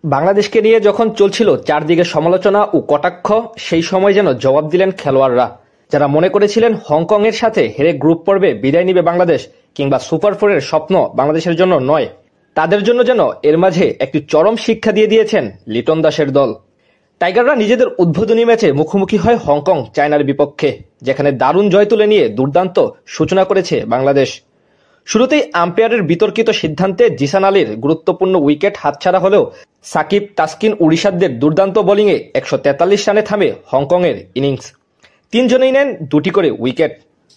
বাংলাদেশকে নিয়ে যখন চলছিল চারদিকে সমালোচনা ও কটাক্ষ, সেই সময় যেন জবাব দিলেন খেলোয়াড়রা, যারা মনে করেছিলেন হংকং এর সাথে হেরে গ্রুপ পর্বে বিদায় নিবে বাংলাদেশ কিংবা সুপার ফোরের স্বপ্ন বাংলাদেশের জন্য নয়। তাদের জন্য যেন এর মাঝে একটি চরম শিক্ষা দিয়ে দিয়েছেন লিটন দাসের দল। টাইগাররা নিজেদের উদ্বোধনী ম্যাচে মুখোমুখি হয় হংকং চায়নার বিপক্ষে, যেখানে দারুণ জয় তুলে নিয়ে দুর্দান্ত সূচনা করেছে বাংলাদেশ। শুরুতেই আম্পায়ারের বিতর্কিত সিদ্ধান্তে জিসান আলীর গুরুত্বপূর্ণ উইকেট হাতছাড়া হলেও সাকিব, তাসকিন, উড়িষ্যাদের দুর্দান্ত বোলিংয়ে ১৪৩ রানে থামে হংকংয়ের ইনিংস। তিনজনেই নেন দুটি করে উইকেট।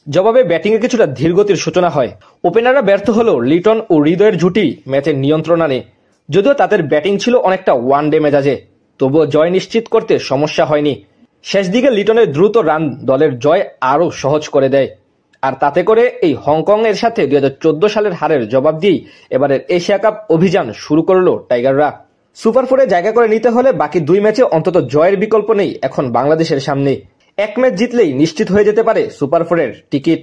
জবাবে ব্যাটিংয়ে কিছুটা ধীরগতির সূচনা হয়। ওপেনাররা ব্যর্থ হলেও লিটন ও হৃদয়ের জুটি ম্যাচের নিয়ন্ত্রণ আনে। যদিও তাদের ব্যাটিং ছিল অনেকটা ওয়ানডে মেজাজে, তবুও জয় নিশ্চিত করতে সমস্যা হয়নি। শেষ দিকে লিটনের দ্রুত রান দলের জয় আরও সহজ করে দেয়। আর তাতে করে এই হংকং এর সাথে ২০১৪ সালের হারের জবাব দিয়েই এবারের এশিয়া কাপ অভিযান শুরু করলো টাইগাররা। সুপার ফোরে জায়গা করে নিতে হলে বাকি দুই ম্যাচে অন্তত জয়ের বিকল্প নেই এখন বাংলাদেশের সামনে। এক ম্যাচ জিতলেই নিশ্চিত হয়ে যেতে পারে সুপার ফোরের টিকিট।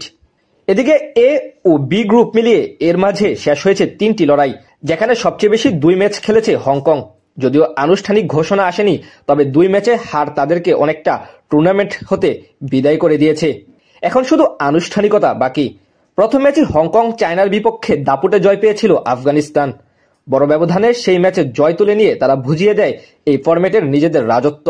এদিকে এ ও বি গ্রুপ মিলিয়ে এর মাঝে শেষ হয়েছে ৩টি লড়াই, যেখানে সবচেয়ে বেশি ২ ম্যাচ খেলেছে হংকং। যদিও আনুষ্ঠানিক ঘোষণা আসেনি, তবে ২ ম্যাচে হার তাদেরকে অনেকটা টুর্নামেন্ট হতে বিদায় করে দিয়েছে। এখন শুধু আনুষ্ঠানিকতা বাকি। প্রথম ম্যাচে হংকং চায়নার বিপক্ষে দাপুটে জয় পেয়েছিল আফগানিস্তান। বড় ব্যবধানে সেই ম্যাচে জয় তুলে নিয়ে তারা বুঝিয়ে দেয় এই ফরম্যাটের নিজেদের রাজত্ব।